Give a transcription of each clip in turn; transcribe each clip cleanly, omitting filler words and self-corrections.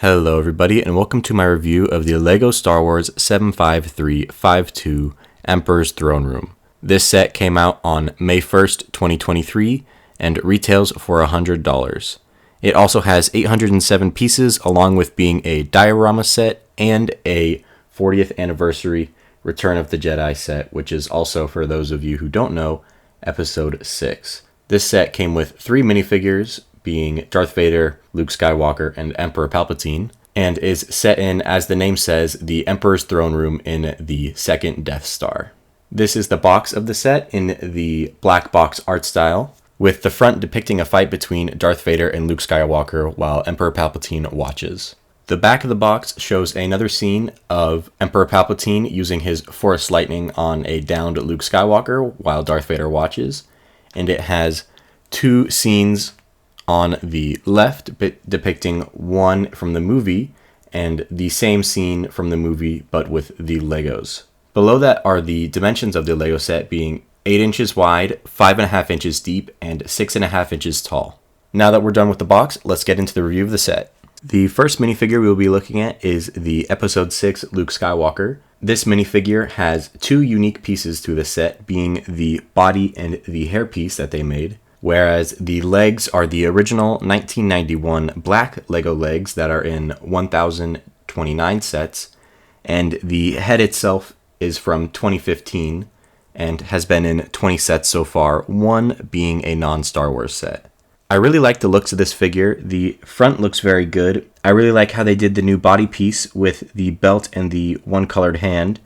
Hello everybody and welcome to my review of the LEGO Star Wars 75352 Emperor's Throne Room. This set came out on May 1st, 2023 and retails for $100. It also has 807 pieces along with being a diorama set and a 40th anniversary Return of the Jedi set, which is also, for those of you who don't know, episode 6. This set came with 3 minifigures, being Darth Vader, Luke Skywalker, and Emperor Palpatine, and is set in, as the name says, the Emperor's Throne Room in the second Death Star. This is the box of the set in the black box art style, with the front depicting a fight between Darth Vader and Luke Skywalker while Emperor Palpatine watches. The back of the box shows another scene of Emperor Palpatine using his Force Lightning on a downed Luke Skywalker while Darth Vader watches, and it has 2 scenes on the left depicting one from the movie and the same scene from the movie but with the Legos. Below that are the dimensions of the Lego set, being 8 inches wide, 5.5 inches deep, and 6.5 inches tall. Now that we're done with the box, let's get into the review of the set. The first minifigure we'll be looking at is the Episode 6 Luke Skywalker. This minifigure has 2 unique pieces to the set, being the body and the hairpiece that they made, whereas the legs are the original 1991 black Lego legs that are in 1029 sets, and the head itself is from 2015 and has been in 20 sets so far, one being a non-Star Wars set. I really like the looks of this figure. The front looks very good. I really like how they did the new body piece with the belt and the one-colored hand.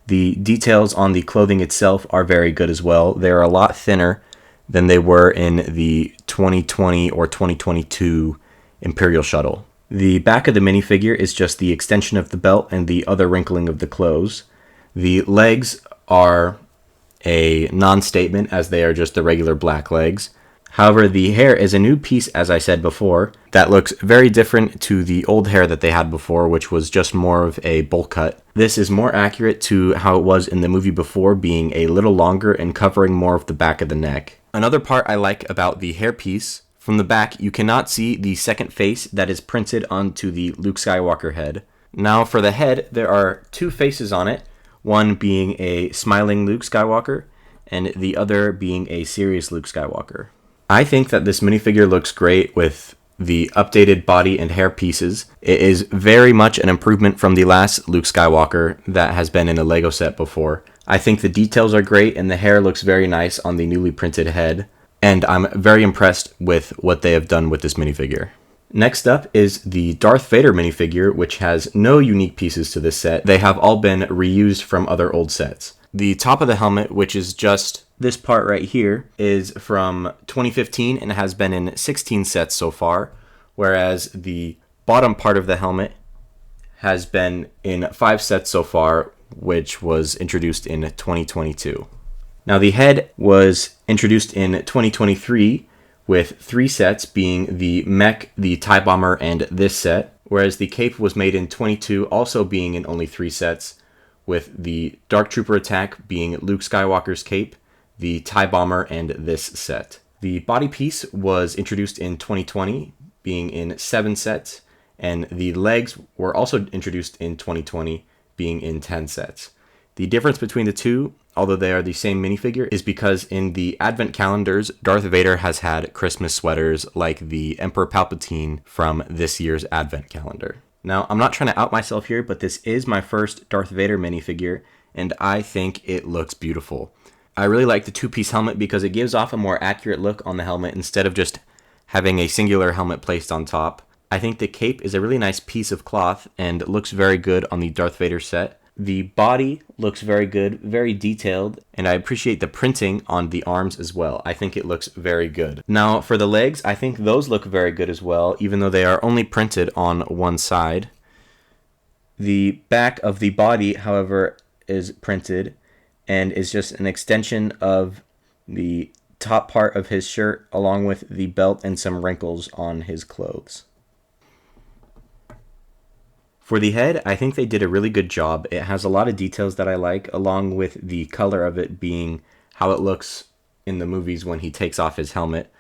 The details on the clothing itself are very good as well. They are a lot thinner than they were in the 2020 or 2022 Imperial Shuttle. The back of the minifigure is just the extension of the belt and the other wrinkling of the clothes. The legs are a non-statement, as they are just the regular black legs. However, the hair is a new piece, as I said before, that looks very different to the old hair that they had before, which was just more of a bowl cut. This is more accurate to how it was in the movie before, being a little longer and covering more of the back of the neck. Another part I like about the hairpiece, from the back you cannot see the second face that is printed onto the Luke Skywalker head. Now for the head, there are 2 faces on it, one being a smiling Luke Skywalker and the other being a serious Luke Skywalker. I think that this minifigure looks great with the updated body and hair pieces. It is very much an improvement from the last Luke Skywalker that has been in a Lego set before. I think the details are great and the hair looks very nice on the newly printed head, and I'm very impressed with what they have done with this minifigure. Next up is the Darth Vader minifigure, which has no unique pieces to this set. They have all been reused from other old sets. The top of the helmet, which is just this part right here, is from 2015 and has been in 16 sets so far, whereas the bottom part of the helmet has been in 5 sets so far, which was introduced in 2022. Now the head was introduced in 2023 with 3 sets, being the mech, the TIE Bomber, and this set, whereas the cape was made in 22, also being in only 3 sets, with the Dark Trooper attack being Luke Skywalker's cape, the TIE Bomber, and this set. The body piece was introduced in 2020, being in 7 sets, and the legs were also introduced in 2020, being in 10 sets. The difference between the two, although they are the same minifigure, is because in the Advent calendars, Darth Vader has had Christmas sweaters like the Emperor Palpatine from this year's Advent calendar. Now, I'm not trying to out myself here, but this is my first Darth Vader minifigure, and I think it looks beautiful. I really like the 2-piece helmet because it gives off a more accurate look on the helmet instead of just having a singular helmet placed on top. I think the cape is a really nice piece of cloth and looks very good on the Darth Vader set. The body looks very good, very detailed, and I appreciate the printing on the arms as well. I think it looks very good. Now for the legs, I think those look very good as well, even though they are only printed on one side. The back of the body, however, is printed and is just an extension of the top part of his shirt along with the belt and some wrinkles on his clothes. For the head, I think they did a really good job. It has a lot of details that I like, along with the color of it being how it looks in the movies when he takes off his helmet.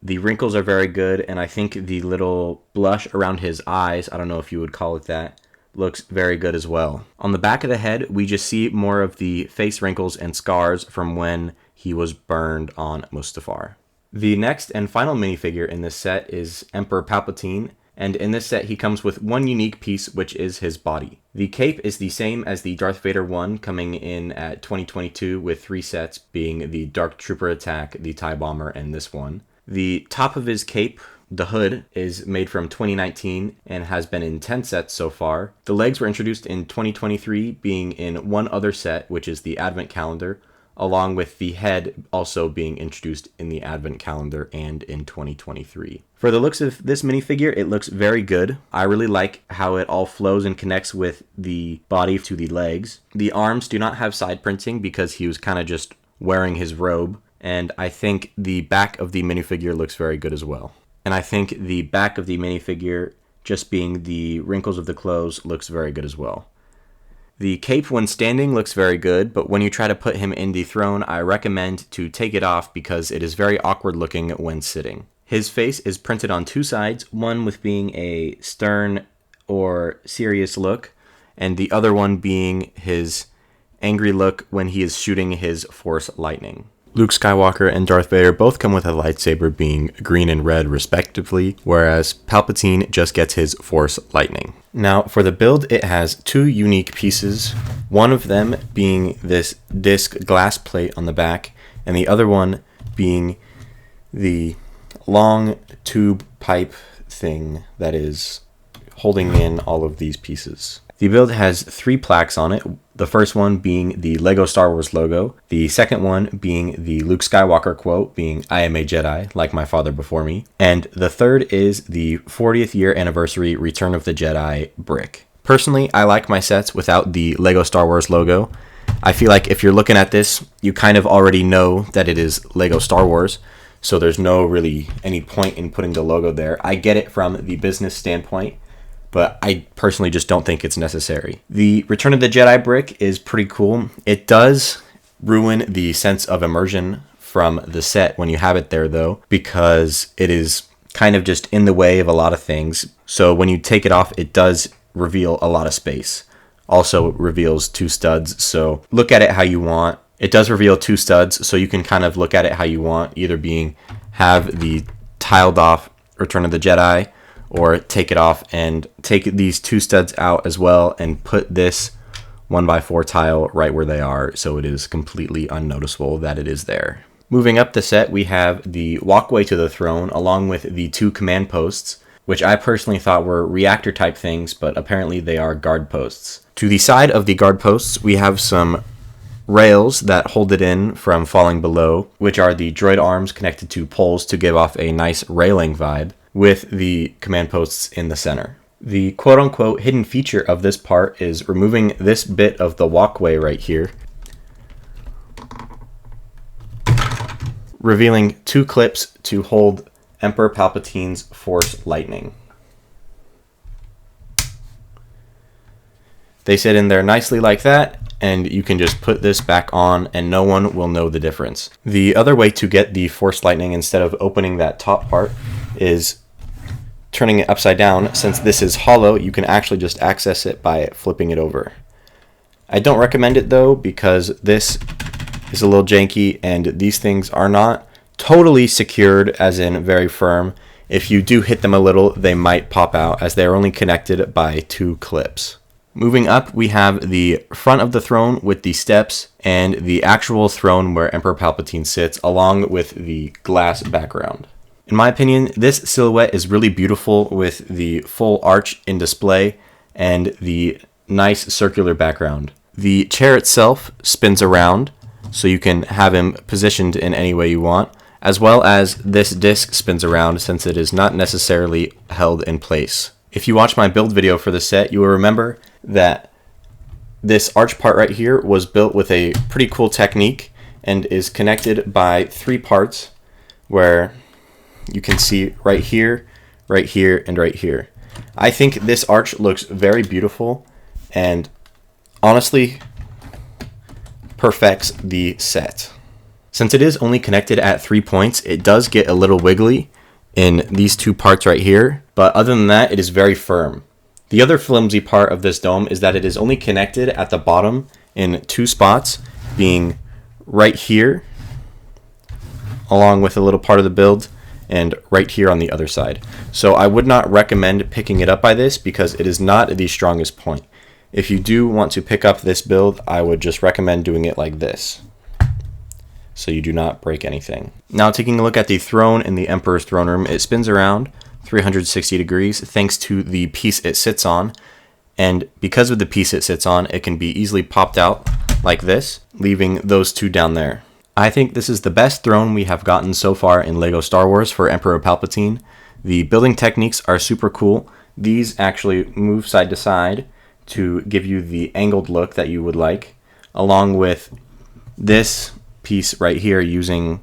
The wrinkles are very good, and I think the little blush around his eyes, I don't know if you would call it that, looks very good as well. On the back of the head, we just see more of the face wrinkles and scars from when he was burned on Mustafar. The next and final minifigure in this set is Emperor Palpatine, and in this set he comes with one unique piece, which is his body. The cape is the same as the Darth Vader one coming in at 2022 with 3 sets, being the Dark Trooper Attack, the TIE Bomber, and this one. The top of his cape, the hood, is made from 2019 and has been in 10 sets so far. The legs were introduced in 2023, being in one other set, which is the Advent Calendar, along with the head also being introduced in the Advent Calendar and in 2023. For the looks of this minifigure, it looks very good. I really like how it all flows and connects with the body to the legs. The arms do not have side printing because he was kind of just wearing his robe, and I think the back of the minifigure looks very good as well. And I think the back of the minifigure, just being the wrinkles of the clothes, looks very good as well. The cape when standing looks very good, but when you try to put him in the throne, I recommend to take it off because it is very awkward looking when sitting. His face is printed on 2 sides, one with being a stern or serious look, and the other one being his angry look when he is shooting his Force lightning. Luke Skywalker and Darth Vader both come with a lightsaber being green and red respectively, whereas Palpatine just gets his Force lightning. Now, for the build, it has 2 unique pieces, one of them being this disc glass plate on the back, and the other one being the long tube pipe thing that is holding in all of these pieces. The build has 3 plaques on it, the first one being the LEGO Star Wars logo, the second one being the Luke Skywalker quote being "I am a Jedi, like my father before me," and the third is the 40th year anniversary Return of the Jedi brick. Personally, I like my sets without the LEGO Star Wars logo. I feel like if you're looking at this, you kind of already know that it is LEGO Star Wars, so there's no really any point in putting the logo there. I get it from the business standpoint, but I personally just don't think it's necessary. The Return of the Jedi brick is pretty cool. It does ruin the sense of immersion from the set when you have it there though, because it is kind of just in the way of a lot of things. So when you take it off, it does reveal a lot of space. Also, it reveals 2 studs, so look at it how you want. It does reveal 2 studs, so you can kind of look at it how you want, either being have the tiled off Return of the Jedi, or take it off and take these 2 studs out as well and put this 1x4 tile right where they are so it is completely unnoticeable that it is there. Moving up the set, we have the walkway to the throne along with the 2 command posts, which I personally thought were reactor type things, but apparently they are guard posts. To the side of the guard posts, we have some rails that hold it in from falling below, which are the droid arms connected to poles to give off a nice railing vibe, with the command posts in the center. The quote-unquote hidden feature of this part is removing this bit of the walkway right here, revealing 2 clips to hold Emperor Palpatine's Force lightning. They sit in there nicely like that, and you can just put this back on and no one will know the difference. The other way to get the Force lightning instead of opening that top part is turning it upside down. Since this is hollow, you can actually just access it by flipping it over. I don't recommend it though, because this is a little janky and these things are not totally secured, as in very firm. If you do hit them a little, they might pop out as they are only connected by 2 clips. Moving up, we have the front of the throne with the steps and the actual throne where Emperor Palpatine sits, along with the glass background. In my opinion, this silhouette is really beautiful with the full arch in display and the nice circular background. The chair itself spins around, so you can have him positioned in any way you want, as well as this disc spins around since it is not necessarily held in place. If you watch my build video for the set, you will remember that this arch part right here was built with a pretty cool technique and is connected by 3 parts where you can see right here, and right here. I think this arch looks very beautiful and honestly perfects the set. Since it is only connected at 3 points, it does get a little wiggly, in these two parts right here, but other than that, it is very firm. The other flimsy part of this dome is that it is only connected at the bottom in two spots, being right here, along with a little part of the build, and right here on the other side. So I would not recommend picking it up by this because it is not the strongest point. If you do want to pick up this build, I would just recommend doing it like this, so you do not break anything. Now taking a look at the throne in the Emperor's throne room, it spins around 360 degrees thanks to the piece it sits on, and because of the piece it sits on, it can be easily popped out like this, leaving those two down there. I think this is the best throne we have gotten so far in LEGO Star Wars for Emperor Palpatine. The building techniques are super cool. These actually move side to side to give you the angled look that you would like, along with this piece right here using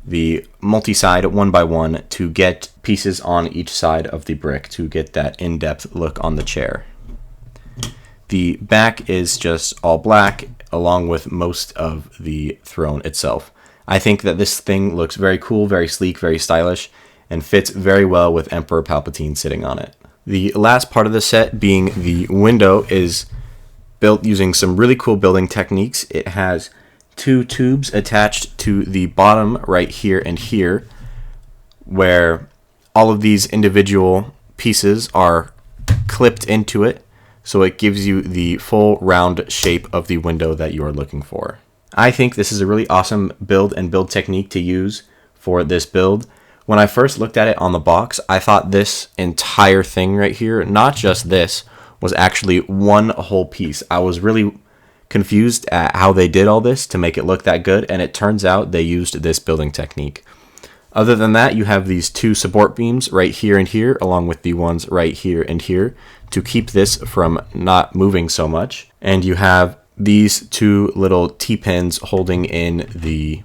the multi-side 1x1 to get pieces on each side of the brick to get that in-depth look on the chair. The back is just all black along with most of the throne itself. I think that this thing looks very cool, very sleek, very stylish, and fits very well with Emperor Palpatine sitting on it. The last part of the set, being the window, is built using some really cool building techniques. It has two tubes attached to the bottom right here and here, where all of these individual pieces are clipped into it, so it gives you the full round shape of the window that you are looking for. I think this is a really awesome build technique to use for this build. When I first looked at it on the box, I thought this entire thing right here, not just this, was actually one whole piece. I was really confused at how they did all this to make it look that good, and it turns out they used this building technique. Other than that, you have these two support beams right here and here, along with the ones right here and here, to keep this from not moving so much. And you have these two little T-pins holding in the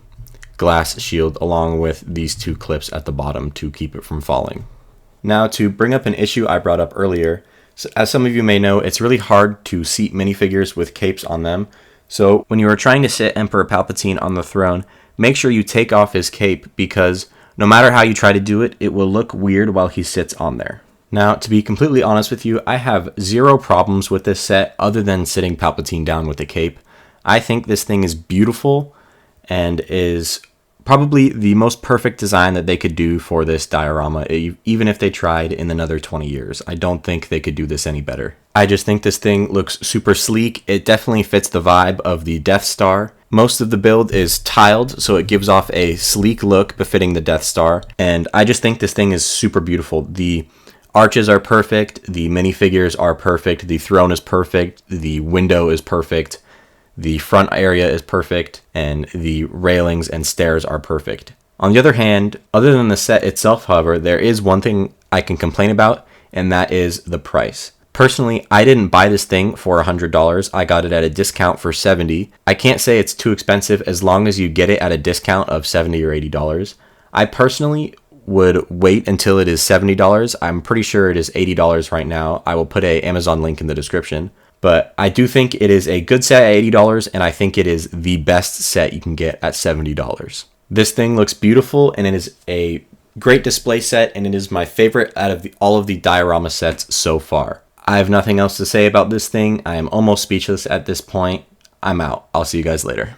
glass shield, along with these two clips at the bottom to keep it from falling. Now, to bring up an issue I brought up earlier, so as some of you may know, it's really hard to seat minifigures with capes on them. So when you are trying to sit Emperor Palpatine on the throne, make sure you take off his cape, because no matter how you try to do it, it will look weird while he sits on there. Now, to be completely honest with you, I have zero problems with this set other than sitting Palpatine down with a cape. I think this thing is beautiful and is probably the most perfect design that they could do for this diorama, even if they tried in another 20 years. I don't think they could do this any better. I just think this thing looks super sleek. It definitely fits the vibe of the Death Star. Most of the build is tiled, so it gives off a sleek look befitting the Death Star, and I just think this thing is super beautiful. The arches are perfect, the minifigures are perfect, the throne is perfect, the window is perfect, the front area is perfect, and the railings and stairs are perfect. On the other hand, other than the set itself, however, there is one thing I can complain about, and that is the price. Personally, I didn't buy this thing for $100. I got it at a discount for $70. I can't say it's too expensive as long as you get it at a discount of $70 or $80. I personally would wait until it is $70. I'm pretty sure it is $80 right now. I will put an Amazon link in the description. But I do think it is a good set at $80, and I think it is the best set you can get at $70. This thing looks beautiful, and it is a great display set, and it is my favorite out of all of the diorama sets so far. I have nothing else to say about this thing. I am almost speechless at this point. I'm out. I'll see you guys later.